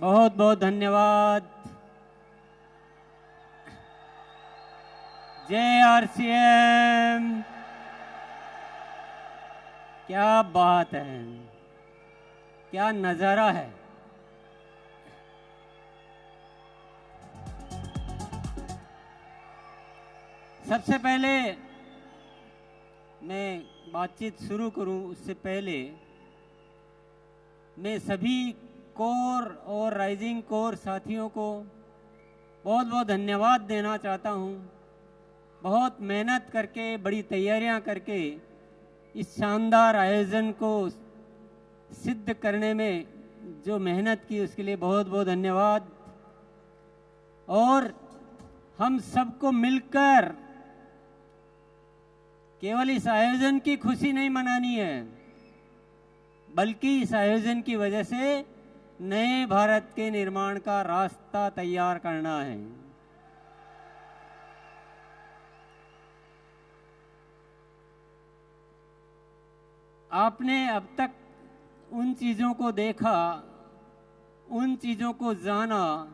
बहुत बहुत धन्यवाद। जय आरसीएम। क्या बात है, क्या नजारा है। सबसे पहले मैं बातचीत शुरू करूं उससे पहले मैं सभी कोर और राइजिंग कोर साथियों को बहुत बहुत धन्यवाद देना चाहता हूं। बहुत मेहनत करके, बड़ी तैयारियां करके इस शानदार आयोजन को सिद्ध करने में जो मेहनत की उसके लिए बहुत बहुत धन्यवाद। और हम सबको मिलकर केवल इस आयोजन की खुशी नहीं मनानी है, बल्कि इस आयोजन की वजह से नए भारत के निर्माण का रास्ता तैयार करना है। आपने अब तक उन चीजों को देखा, उन चीजों को जाना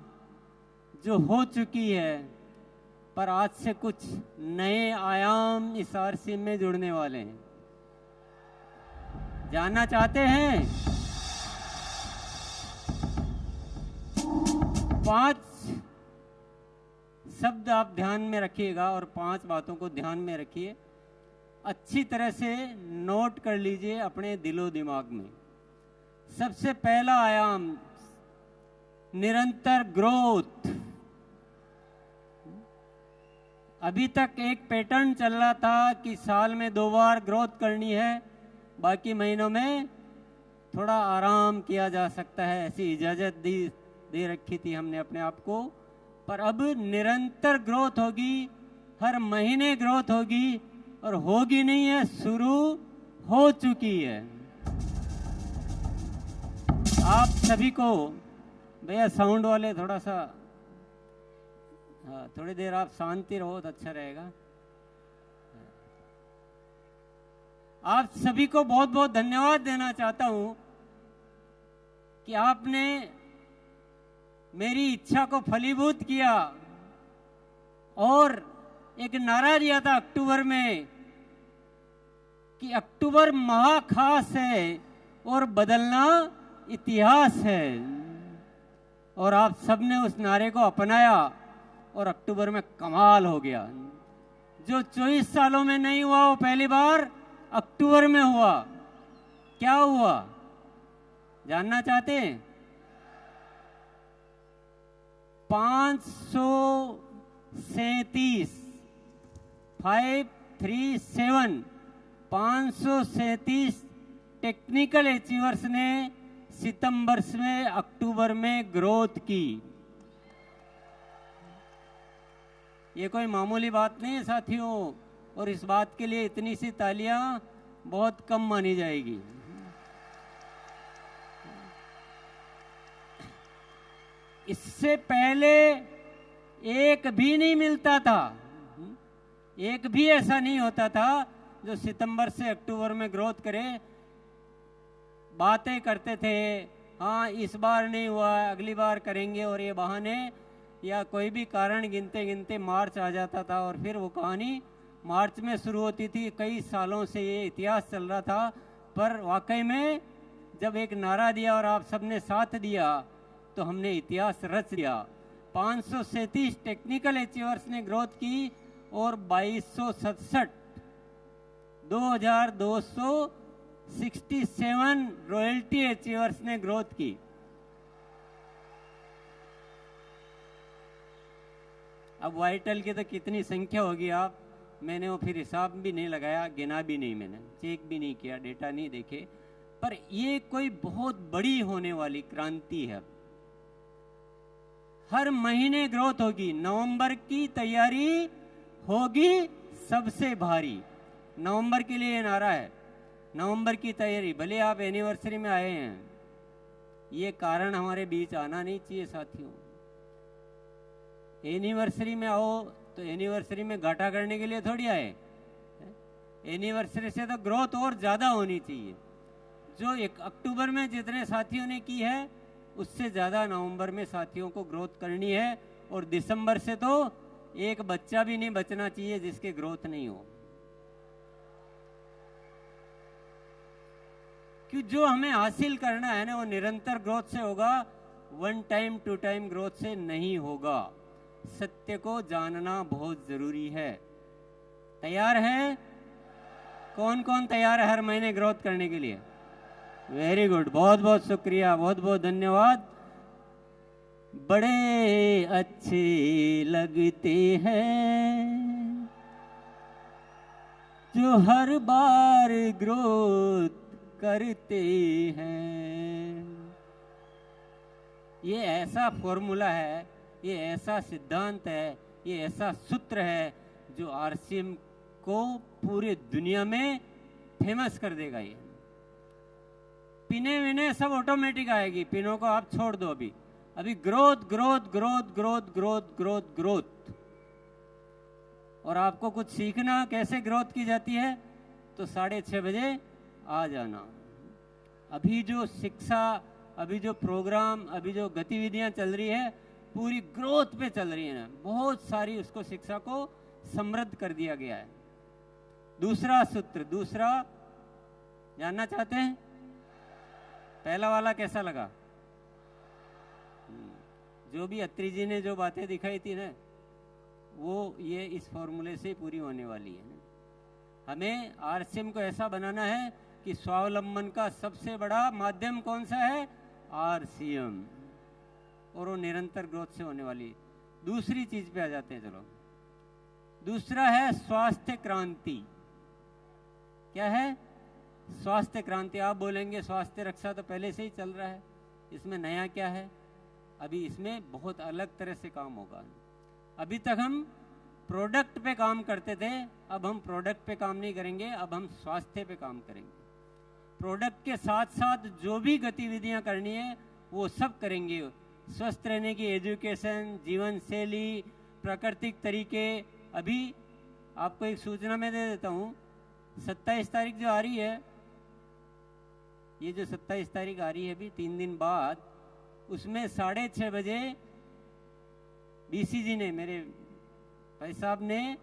जो हो चुकी है, पर आज से कुछ नए आयाम इस आरसीएम में जुड़ने वाले हैं। जानना चाहते हैं? 5 शब्द आप ध्यान में रखिएगा और 5 बातों को ध्यान में रखिए, अच्छी तरह से नोट कर लीजिए अपने दिलो दिमाग में। सबसे पहला आयाम निरंतर ग्रोथ। अभी तक एक पैटर्न चल रहा था कि साल में 2 बार ग्रोथ करनी है, बाकी महीनों में थोड़ा आराम किया जा सकता है, ऐसी इजाजत दे रखी थी हमने अपने आप को। पर अब निरंतर ग्रोथ होगी, हर महीने ग्रोथ होगी, और होगी नहीं है, शुरू हो चुकी है। आप सभी को, भैया साउंड वाले थोड़ा सा, थोड़ी देर आप शांति रहो तो अच्छा रहेगा। आप सभी को बहुत बहुत धन्यवाद देना चाहता हूं कि आपने मेरी इच्छा को फलीभूत किया और एक नारा दिया था अक्टूबर में कि अक्टूबर महाखास है और बदलना इतिहास है। और आप सबने उस नारे को अपनाया और अक्टूबर में कमाल हो गया। जो 24 सालों में नहीं हुआ वो पहली बार अक्टूबर में हुआ। क्या हुआ, जानना चाहते हैं? 537 टेक्निकल अचीवर्स ने सितंबर में अक्टूबर में ग्रोथ की। ये कोई मामूली बात नहीं है साथियों, और इस बात के लिए इतनी सी तालियां बहुत कम मानी जाएगी। इससे पहले एक भी नहीं मिलता था, एक भी ऐसा नहीं होता था जो सितंबर से अक्टूबर में ग्रोथ करे। बातें करते थे, हाँ इस बार नहीं हुआ, अगली बार करेंगे, और ये बहाने या कोई भी कारण गिनते गिनते मार्च आ जाता था और फिर वो कहानी मार्च में शुरू होती थी। कई सालों से ये इतिहास चल रहा था, पर वाकई में जब एक नारा दिया और आप सबने साथ दिया तो हमने इतिहास रच लिया। 537 टेक्निकल अचीवर्स ने ग्रोथ की और 2267 रॉयल्टी अचीवर्स ने ग्रोथ की। अब वाइटल की तो कितनी संख्या होगी मैंने वो फिर हिसाब भी नहीं लगाया, गिना भी नहीं, मैंने चेक भी नहीं किया, डेटा नहीं देखे। पर ये कोई बहुत बड़ी होने वाली क्रांति है। हर महीने ग्रोथ होगी। नवंबर की तैयारी होगी सबसे भारी। नवंबर के लिए नारा है, नवंबर की तैयारी। भले आप एनिवर्सरी में आए हैं, ये कारण हमारे बीच आना नहीं चाहिए साथियों। एनिवर्सरी में आओ तो एनिवर्सरी में घाटा करने के लिए थोड़ी आए। एनिवर्सरी से तो ग्रोथ और ज्यादा होनी चाहिए। जो 1 अक्टूबर में जितने साथियों ने की है उससे ज़्यादा नवंबर में साथियों को ग्रोथ करनी है। और दिसंबर से तो एक बच्चा भी नहीं बचना चाहिए जिसके ग्रोथ नहीं हो, कि जो हमें हासिल करना है ना वो निरंतर ग्रोथ से होगा, one time to time growth से नहीं होगा। सत्य को जानना बहुत जरूरी है। तैयार है? कौन कौन तैयार है हर महीने ग्रोथ करने के लिए? वेरी गुड, बहुत बहुत शुक्रिया, बहुत बहुत धन्यवाद। बड़े अच्छे लगते हैं जो हर बार ग्रोथ करते हैं। ये ऐसा फॉर्मूला है, ये ऐसा सिद्धांत है, ये ऐसा सूत्र है जो आरसीएम को पूरे दुनिया में फेमस कर देगा। ये पिने विने सब ऑटोमेटिक आएगी, पिनों को आप छोड़ दो। अभी growth growth growth growth growth growth growth. और आपको कुछ सीखना कैसे ग्रोथ की जाती है तो 6:30 बजे आ जाना। अभी जो शिक्षा, अभी जो प्रोग्राम, अभी जो गतिविधियां चल रही है पूरी ग्रोथ पे चल रही है। बहुत सारी उसको शिक्षा को समृद्ध कर दिया गया है। दूसरा सूत्र, दूसरा जानना चाहते हैं? पहला वाला कैसा लगा? जो भी अत्री जी ने जो बातें दिखाई थी ना वो ये इस फॉर्मूले से पूरी होने वाली है। हमें आरसीएम को ऐसा बनाना है कि स्वावलंबन का सबसे बड़ा माध्यम कौन सा है? आरसीएम। और वो निरंतर ग्रोथ से होने वाली। दूसरी चीज पे आ जाते हैं। चलो, दूसरा है स्वास्थ्य क्रांति। क्या है? स्वास्थ्य क्रांति। आप बोलेंगे स्वास्थ्य रक्षा तो पहले से ही चल रहा है, इसमें नया क्या है? अभी इसमें बहुत अलग तरह से काम होगा। अभी तक हम प्रोडक्ट पे काम करते थे, अब हम प्रोडक्ट पे काम नहीं करेंगे, अब हम स्वास्थ्य पे काम करेंगे। प्रोडक्ट के साथ साथ जो भी गतिविधियां करनी है वो सब करेंगे। स्वस्थ रहने की एजुकेशन, जीवन शैली, प्राकृतिक तरीके। अभी आपको एक सूचना मैं दे देता हूँ, 27 तारीख जो आ रही है, ये जो 27 तारीख आ रही है अभी 3 दिन बाद, उसमें 6:30 बजे बीसीजी ने, मेरे भाई साहब ने,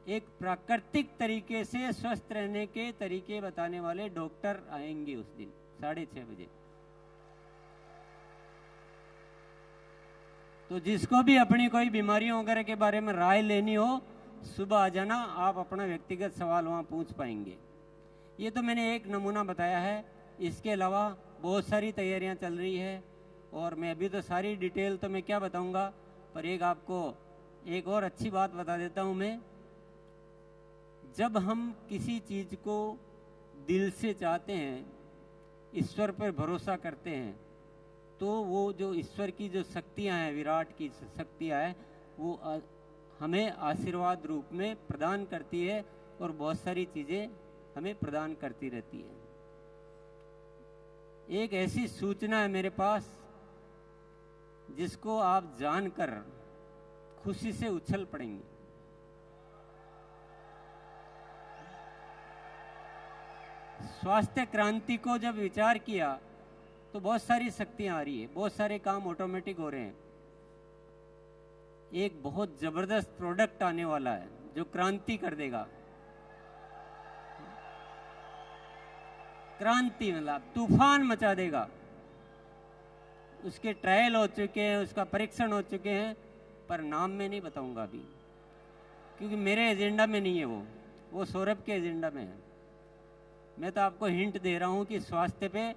एक प्राकृतिक तरीके से स्वस्थ रहने के तरीके बताने वाले डॉक्टर आएंगे उस दिन 6:30 बजे। तो जिसको भी अपनी कोई बीमारियों वगैरह के बारे में राय लेनी हो सुबह आ जाना, आप अपना व्यक्तिगत सवाल वहाँ पूछ पाएंगे। ये तो मैंने एक नमूना बताया है, इसके अलावा बहुत सारी तैयारियां चल रही है और मैं अभी तो सारी डिटेल तो मैं क्या बताऊंगा, पर एक आपको एक और अच्छी बात बता देता हूं मैं। जब हम किसी चीज को दिल से चाहते हैं, ईश्वर पर भरोसा करते हैं, तो वो जो ईश्वर की जो शक्तियां हैं, विराट की शक्तियां हैं, वो हमें आशीर्वाद रूप में प्रदान करती है और बहुत सारी चीजें हमें प्रदान करती रहती है। एक ऐसी सूचना है मेरे पास जिसको आप जानकर खुशी से उछल पड़ेंगे। स्वास्थ्य क्रांति को जब विचार किया तो बहुत सारी शक्तियां आ रही है, बहुत सारे काम ऑटोमेटिक हो रहे हैं। एक बहुत जबरदस्त प्रोडक्ट आने वाला है जो क्रांति कर देगा। क्रांति मतलब तूफान मचा देगा। उसके ट्रायल हो चुके हैं, उसका परीक्षण हो चुके हैं, पर नाम में नहीं बताऊंगा अभी, क्योंकि मेरे एजेंडा में नहीं है वो सौरभ के एजेंडा में है। मैं तो आपको हिंट दे रहा हूं कि स्वास्थ्य पे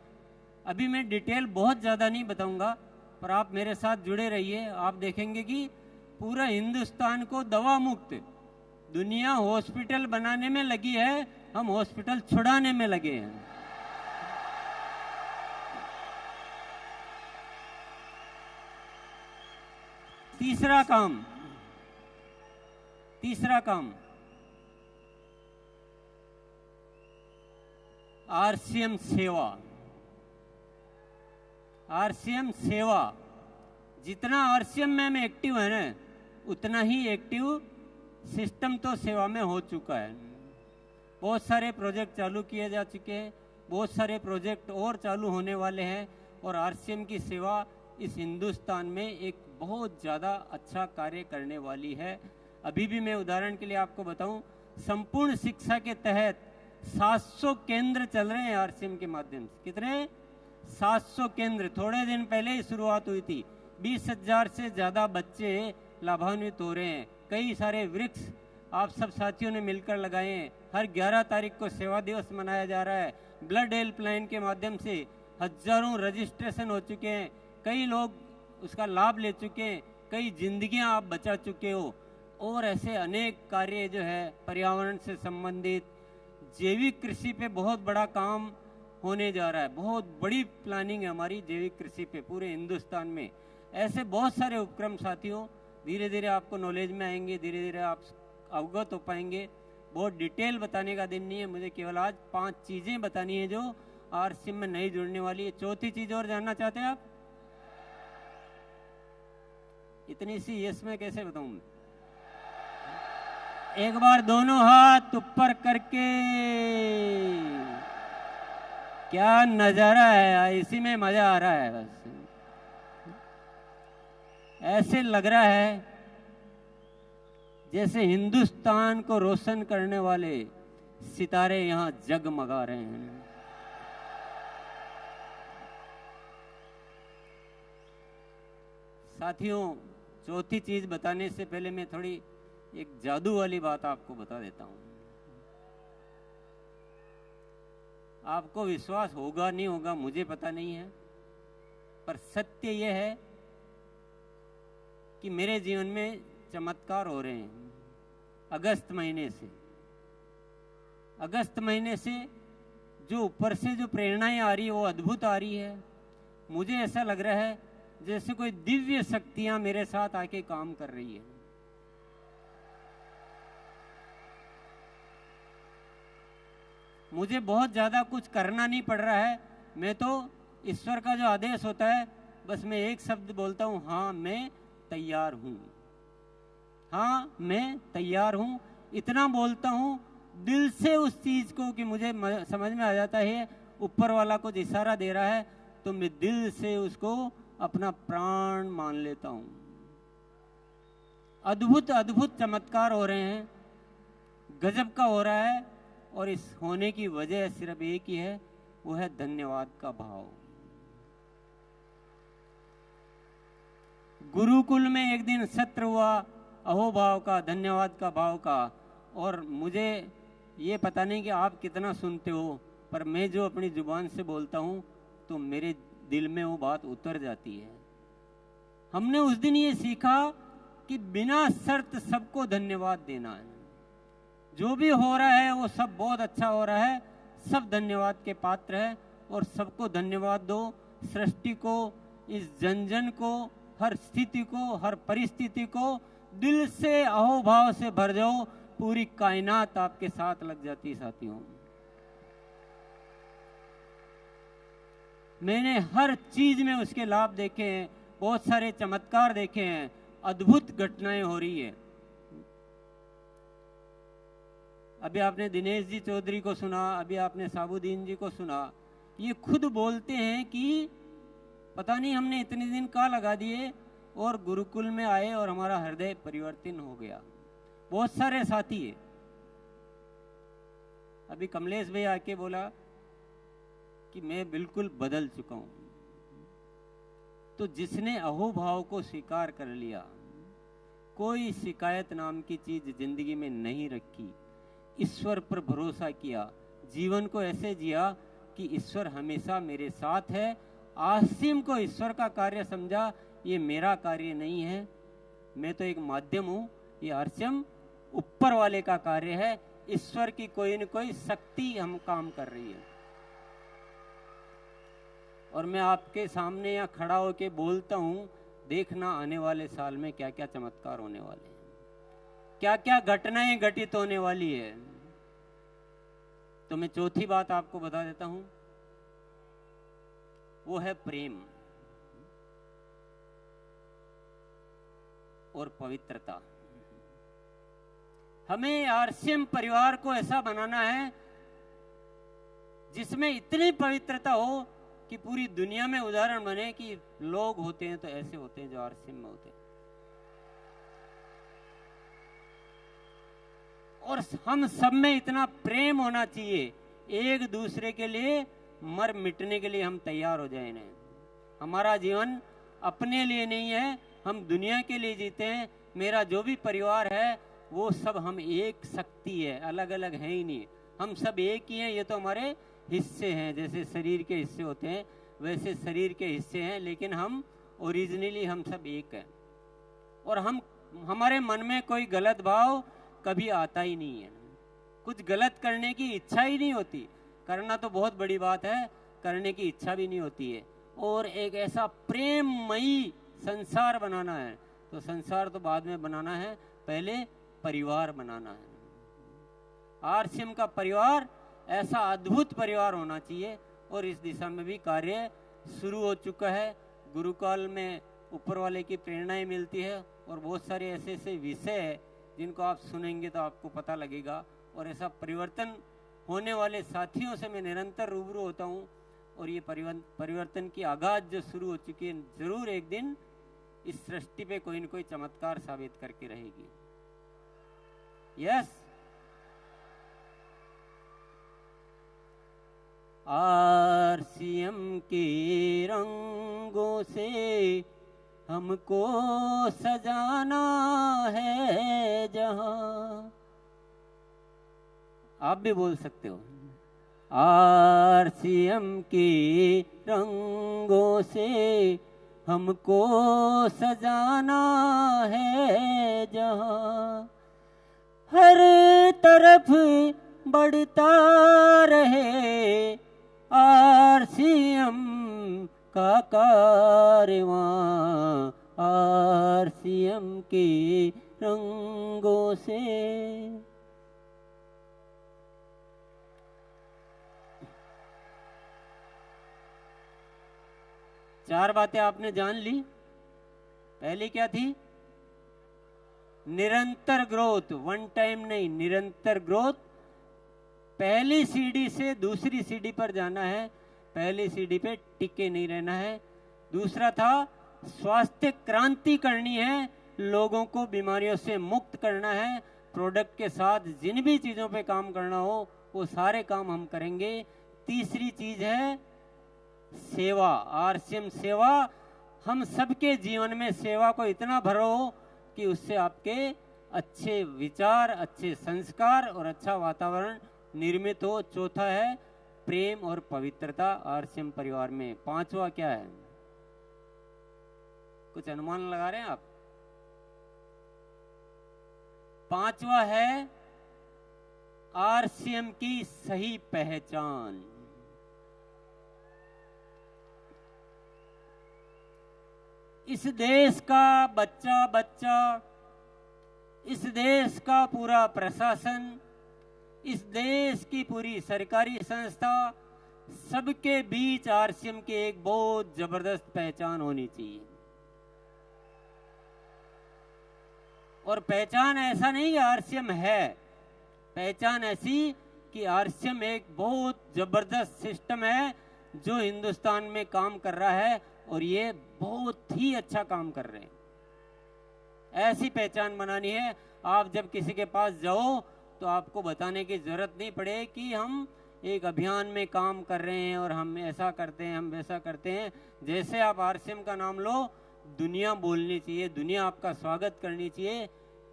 अभी मैं डिटेल बहुत ज़्यादा नहीं बताऊंगा, पर आप मेरे साथ जुड़े रहिए। आप देखेंगे कि पूरा हिंदुस्तान को दवा मुक्त, दुनिया हॉस्पिटल बनाने में लगी है, हम हॉस्पिटल छुड़ाने में लगे हैं। तीसरा काम आरसीएम सेवा। आरसीएम सेवा, जितना आरसीएम में हम एक्टिव है ना, उतना ही एक्टिव सिस्टम तो सेवा में हो चुका है। बहुत सारे प्रोजेक्ट चालू किए जा चुके हैं, बहुत सारे प्रोजेक्ट और चालू होने वाले हैं। और आरसीएम की सेवा इस हिंदुस्तान में एक बहुत ज़्यादा अच्छा कार्य करने वाली है। अभी भी मैं उदाहरण के लिए आपको बताऊं, संपूर्ण शिक्षा के तहत 700 केंद्र चल रहे हैं आरसीएम के माध्यम से। कितने? 700 केंद्र। थोड़े दिन पहले ही शुरुआत हुई थी। 20,000 से ज़्यादा बच्चे लाभान्वित हो रहे हैं। कई सारे वृक्ष आप सब साथियों ने मिलकर लगाए हैं। हर 11 तारीख को सेवा दिवस मनाया जा रहा है। ब्लड हेल्पलाइन के माध्यम से हजारों रजिस्ट्रेशन हो चुके हैं। कई लोग उसका लाभ ले चुके हैं। कई जिंदगियां आप बचा चुके हो। और ऐसे अनेक कार्य जो है पर्यावरण से संबंधित, जैविक कृषि पे बहुत बड़ा काम होने जा रहा है। बहुत बड़ी प्लानिंग है हमारी जैविक कृषि पे पूरे हिंदुस्तान में। ऐसे बहुत सारे उपक्रम साथियों धीरे धीरे आपको नॉलेज में आएंगे, धीरे धीरे आप अवगत हो पाएंगे। बहुत डिटेल बताने का दिन नहीं है, मुझे केवल आज 5 चीजें बतानी है जो आरसीएम में नहीं जुड़ने वाली है। चौथी चीज और जानना चाहते हैं आप? इतनी सी यस में कैसे बताऊं? एक बार दोनों हाथ ऊपर करके, क्या नजारा है, इसी में मजा आ रहा है। बस ऐसे लग रहा है जैसे हिंदुस्तान को रोशन करने वाले सितारे यहां जगमगा रहे हैं। साथियों, चौथी चीज बताने से पहले मैं थोड़ी एक जादू वाली बात आपको बता देता हूं। आपको विश्वास होगा नहीं होगा मुझे पता नहीं है, पर सत्य यह है कि मेरे जीवन में चमत्कार हो रहे हैं। अगस्त महीने से जो ऊपर से जो प्रेरणाएं आ रही है वो अद्भुत आ रही है। मुझे ऐसा लग रहा है जैसे कोई दिव्य शक्तियां मेरे साथ आके काम कर रही है। मुझे बहुत ज्यादा कुछ करना नहीं पड़ रहा है। मैं तो ईश्वर का जो आदेश होता है बस मैं एक शब्द बोलता हूं, हाँ मैं तैयार हूं, हाँ मैं तैयार हूं। इतना बोलता हूं दिल से उस चीज को कि मुझे समझ में आ जाता है ऊपर वाला कुछ इशारा दे रहा है तो मैं दिल से उसको अपना प्राण मान लेता हूं। अद्भुत अद्भुत चमत्कार हो रहे हैं, गजब का हो रहा है। और इस होने की वजह सिर्फ एक ही है, वो है धन्यवाद का भाव। गुरुकुल में एक दिन सत्र हुआ अहोभाव का, धन्यवाद का भाव का। और मुझे ये पता नहीं कि आप कितना सुनते हो, पर मैं जो अपनी जुबान से बोलता हूं तो मेरे दिल में वो बात उतर जाती है। हमने उस दिन ये सीखा कि बिना शर्त सबको धन्यवाद देना है। जो भी हो रहा है वो सब बहुत अच्छा हो रहा है, सब धन्यवाद के पात्र है और सबको धन्यवाद दो। सृष्टि को, इस जन जन को, हर स्थिति को, हर परिस्थिति को दिल से अहोभाव से भर जाओ, पूरी कायनात आपके साथ लग जाती है। साथियों, मैंने हर चीज में उसके लाभ देखे हैं, बहुत सारे चमत्कार देखे हैं, अद्भुत घटनाएं हो रही है। अभी आपने दिनेश जी चौधरी को सुना, अभी आपने साबुद्दीन जी को सुना। ये खुद बोलते हैं कि पता नहीं हमने इतने दिन कहाँ लगा दिए और गुरुकुल में आए और हमारा हृदय परिवर्तन हो गया। बहुत सारे साथी है। अभी कमलेश भाई आके बोला कि मैं बिल्कुल बदल चुका हूं। तो जिसने अहोभाव को स्वीकार कर लिया, कोई शिकायत नाम की चीज जिंदगी में नहीं रखी, ईश्वर पर भरोसा किया, जीवन को ऐसे जिया कि ईश्वर हमेशा मेरे साथ है, आसिम को ईश्वर का कार्य समझा, ये मेरा कार्य नहीं है, मैं तो एक माध्यम हूं, ये आरसीएम ऊपर वाले का कार्य है, ईश्वर की कोई न कोई शक्ति हम काम कर रही है। और मैं आपके सामने यहाँ खड़ा होके बोलता हूँ, देखना आने वाले साल में क्या क्या चमत्कार होने वाले हैं, क्या क्या घटनाएं घटित होने वाली है। तो मैं चौथी बात आपको बता देता हूं, वो है प्रेम और पवित्रता। हमें आरसीएम परिवार को ऐसा बनाना है जिसमें इतनी पवित्रता हो कि पूरी दुनिया में उदाहरण बने कि लोग होते हैं तो ऐसे होते हैं जो आरसीएम में होते हैं। और हम सब में इतना प्रेम होना चाहिए, एक दूसरे के लिए मर मिटने के लिए हम तैयार हो जाए। नहीं, हमारा जीवन अपने लिए नहीं है, हम दुनिया के लिए जीते हैं। मेरा जो भी परिवार है वो सब हम एक शक्ति है, अलग अलग है ही नहीं, हम सब एक ही हैं। ये तो हमारे हिस्से हैं, जैसे शरीर के हिस्से होते हैं वैसे शरीर के हिस्से हैं, लेकिन हम ओरिजिनली हम सब एक हैं। और हम हमारे मन में कोई गलत भाव कभी आता ही नहीं है, कुछ गलत करने की इच्छा ही नहीं होती। करना तो बहुत बड़ी बात है, करने की इच्छा भी नहीं होती है। और एक ऐसा प्रेममयी संसार बनाना है, तो संसार तो बाद में बनाना है, पहले परिवार बनाना है। आरसीएम का परिवार ऐसा अद्भुत परिवार होना चाहिए, और इस दिशा में भी कार्य शुरू हो चुका है। गुरुकाल में ऊपर वाले की प्रेरणाएं मिलती है, और बहुत सारे ऐसे ऐसे विषय है जिनको आप सुनेंगे तो आपको पता लगेगा। और ऐसा परिवर्तन होने वाले साथियों से मैं निरंतर रूबरू होता हूँ, और ये परिवर्तन की आगाज जो शुरू हो चुकी है, जरूर एक दिन इस सृष्टि पे कोई न कोई चमत्कार साबित करके रहेगी। यस, आरसीएम के रंगों से हमको सजाना है जहां। आप भी बोल सकते हो, आरसीएम के रंगों से हमको सजाना है जहां, हर तरफ बढ़ता रहे आरसीएम का कारवां, आरसीएम के रंगों से। चार बातें आपने जान ली। पहली क्या थी? निरंतर ग्रोथ, वन टाइम नहीं, निरंतर ग्रोथ। पहली सीढ़ी से दूसरी सीढ़ी पर जाना है, पहली सीढ़ी पे टिके नहीं रहना है। दूसरा था स्वास्थ्य क्रांति करनी है, लोगों को बीमारियों से मुक्त करना है। प्रोडक्ट के साथ जिन भी चीजों पे काम करना हो वो सारे काम हम करेंगे। तीसरी चीज है सेवा, आरसीएम सेवा। हम सबके जीवन में सेवा को इतना भरो कि उससे आपके अच्छे विचार, अच्छे संस्कार और अच्छा वातावरण निर्मित हो। चौथा है प्रेम और पवित्रता आरसीएम परिवार में। पांचवा क्या है? कुछ अनुमान लगा रहे हैं आप? पांचवा है आरसीएम की सही पहचान। इस देश का बच्चा, इस देश का पूरा प्रशासन, इस देश की पूरी सरकारी संस्था, सबके बीच आरसीएम की एक बहुत जबरदस्त पहचान होनी चाहिए। और पहचान ऐसा नहीं आरसीएम है, पहचान ऐसी कि आरसीएम एक बहुत जबरदस्त सिस्टम है जो हिंदुस्तान में काम कर रहा है, और ये बहुत ही अच्छा काम कर रहे हैं। ऐसी पहचान बनानी है। आप जब किसी के पास जाओ तो आपको बताने की जरूरत नहीं पड़े कि हम एक अभियान में काम कर रहे हैं और हम ऐसा करते हैं, हम वैसा करते हैं। जैसे आप आरसीएम का नाम लो, दुनिया बोलनी चाहिए, दुनिया आपका स्वागत करनी चाहिए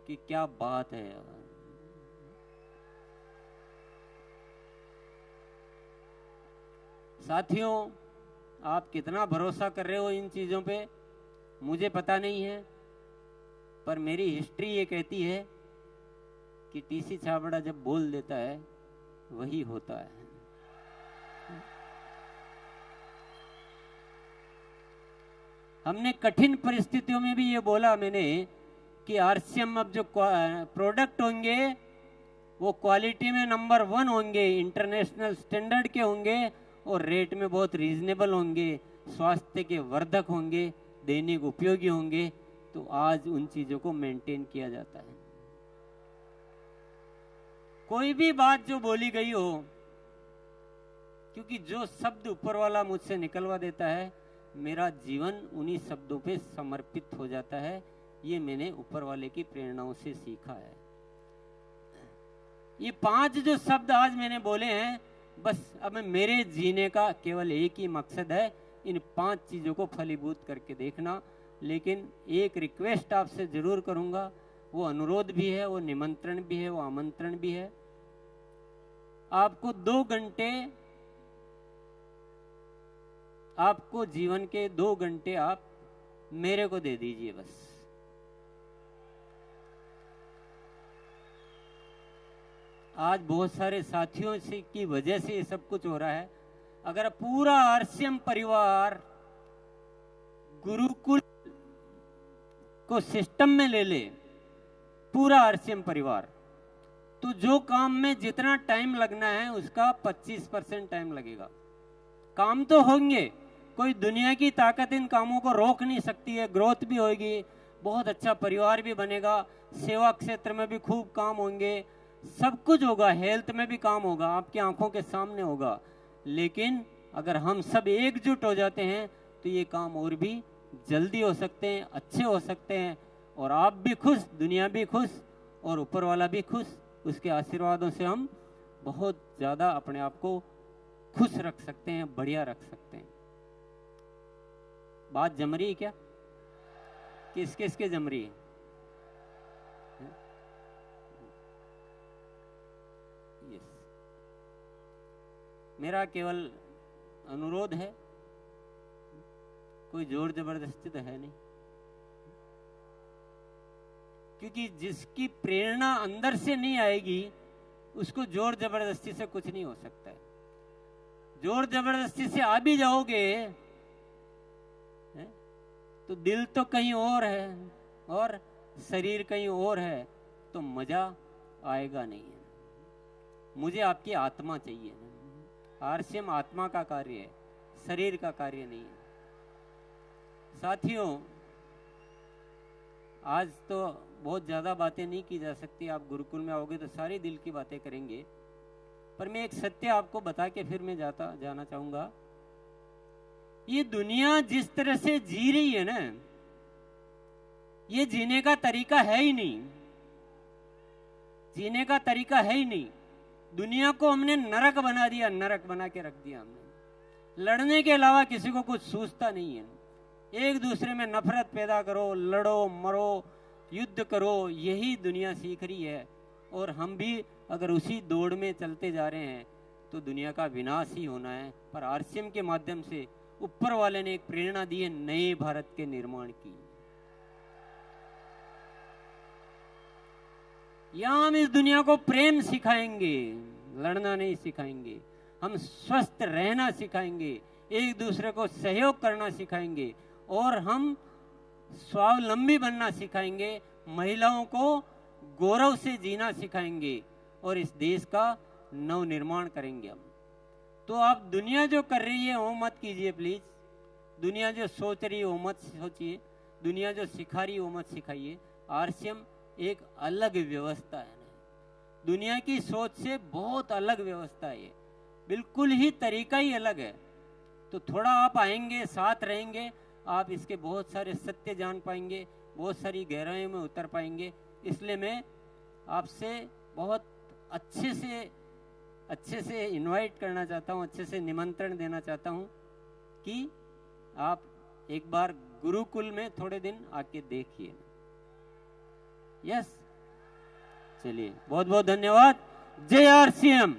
कि क्या बात है। साथियों, आप कितना भरोसा कर रहे हो इन चीजों पे मुझे पता नहीं है, पर मेरी हिस्ट्री ये कहती है कि टीसी छाबड़ा जब बोल देता है वही होता है। हमने कठिन परिस्थितियों में भी ये बोला मैंने कि आरसीएम अब जो प्रोडक्ट होंगे वो क्वालिटी में नंबर 1 होंगे, इंटरनेशनल स्टैंडर्ड के होंगे और रेट में बहुत रीजनेबल होंगे, स्वास्थ्य के वर्धक होंगे, दैनिक उपयोगी होंगे। तो आज उन चीजों को मेंटेन किया जाता है। कोई भी बात जो बोली गई हो, क्योंकि जो शब्द ऊपर वाला मुझसे निकलवा देता है, मेरा जीवन उन्हीं शब्दों पे समर्पित हो जाता है। ये मैंने ऊपर वाले की प्रेरणाओं से सीखा है। ये 5 जो शब्द आज मैंने बोले हैं, बस अब मेरे जीने का केवल एक ही मकसद है, इन 5 चीजों को फलीभूत करके देखना। लेकिन एक रिक्वेस्ट आपसे जरूर करूंगा, वो अनुरोध भी है, वो निमंत्रण भी है, वो आमंत्रण भी है। आपको 2 घंटे, आपको जीवन के 2 घंटे आप मेरे को दे दीजिए बस। आज बहुत सारे साथियों से की वजह से ये सब कुछ हो रहा है। अगर पूरा आरसीएम परिवार गुरुकुल को सिस्टम में ले ले, पूरा आरसीएम परिवार, तो जो काम में जितना टाइम लगना है उसका 25% टाइम लगेगा। काम तो होंगे, कोई दुनिया की ताकत इन कामों को रोक नहीं सकती है। ग्रोथ भी होगी, बहुत अच्छा परिवार भी बनेगा, सेवा क्षेत्र में भी खूब काम होंगे, सब कुछ होगा, हेल्थ में भी काम होगा, आपकी आंखों के सामने होगा। लेकिन अगर हम सब एकजुट हो जाते हैं तो ये काम और भी जल्दी हो सकते हैं, अच्छे हो सकते हैं, और आप भी खुश, दुनिया भी खुश, और ऊपर वाला भी खुश। उसके आशीर्वादों से हम बहुत ज्यादा अपने आप को खुश रख सकते हैं, बढ़िया रख सकते हैं। बात जम रही है क्या? किस किस के जम रही है? यस, मेरा केवल अनुरोध है, कोई जोर जबरदस्ती तो है नहीं, क्योंकि जिसकी प्रेरणा अंदर से नहीं आएगी उसको जोर जबरदस्ती से कुछ नहीं हो सकता है। जोर जबरदस्ती से आ भी जाओगे तो दिल तो कहीं और है और शरीर कहीं और है, तो मजा आएगा नहीं है। मुझे आपकी आत्मा चाहिए। आरसीएम आत्मा का कार्य है, शरीर का कार्य नहीं है। साथियों, आज तो बहुत ज्यादा बातें नहीं की जा सकती, आप गुरुकुल में आओगे तो सारी दिल की बातें करेंगे, पर मैं एक सत्य आपको बता के फिर मैं जाना चाहूंगा। ये दुनिया जिस तरह से जी रही है ना, ये जीने का तरीका है ही नहीं, जीने का तरीका है ही नहीं। दुनिया को हमने नरक बना दिया, नरक बना के रख दिया हमने। लड़ने के अलावा किसी को कुछ सूझता नहीं है। एक दूसरे में नफरत पैदा करो, लड़ो, मरो, युद्ध करो, यही दुनिया सीख रही है। और हम भी अगर उसी दौड़ में चलते जा रहे हैं तो दुनिया का विनाश ही होना है। पर आरसीएम के माध्यम से ऊपर वाले ने एक प्रेरणा दी है नए भारत के निर्माण की। यहां हम इस दुनिया को प्रेम सिखाएंगे, लड़ना नहीं सिखाएंगे। हम स्वस्थ रहना सिखाएंगे, एक दूसरे को सहयोग करना सिखाएंगे, और हम स्वावलंबी बनना सिखाएंगे, महिलाओं को गौरव से जीना सिखाएंगे, और इस देश का नव निर्माण करेंगे हम। तो आप दुनिया जो कर रही है वो मत कीजिए प्लीज। दुनिया जो सोच रही है वो मत सोचिए, दुनिया जो सिखा रही है वो मत सिखाइए। आरसीएम एक अलग व्यवस्था है, दुनिया की सोच से बहुत अलग व्यवस्था है, बिल्कुल ही तरीका ही अलग है। तो थोड़ा आप आएंगे, साथ रहेंगे, आप इसके बहुत सारे सत्य जान पाएंगे, बहुत सारी गहराइयों में उतर पाएंगे। इसलिए मैं आपसे बहुत अच्छे से इनवाइट करना चाहता हूँ, अच्छे से निमंत्रण देना चाहता हूँ कि आप एक बार गुरुकुल में थोड़े दिन आके देखिए। यस, चलिए, बहुत बहुत धन्यवाद। जय आरसीएम।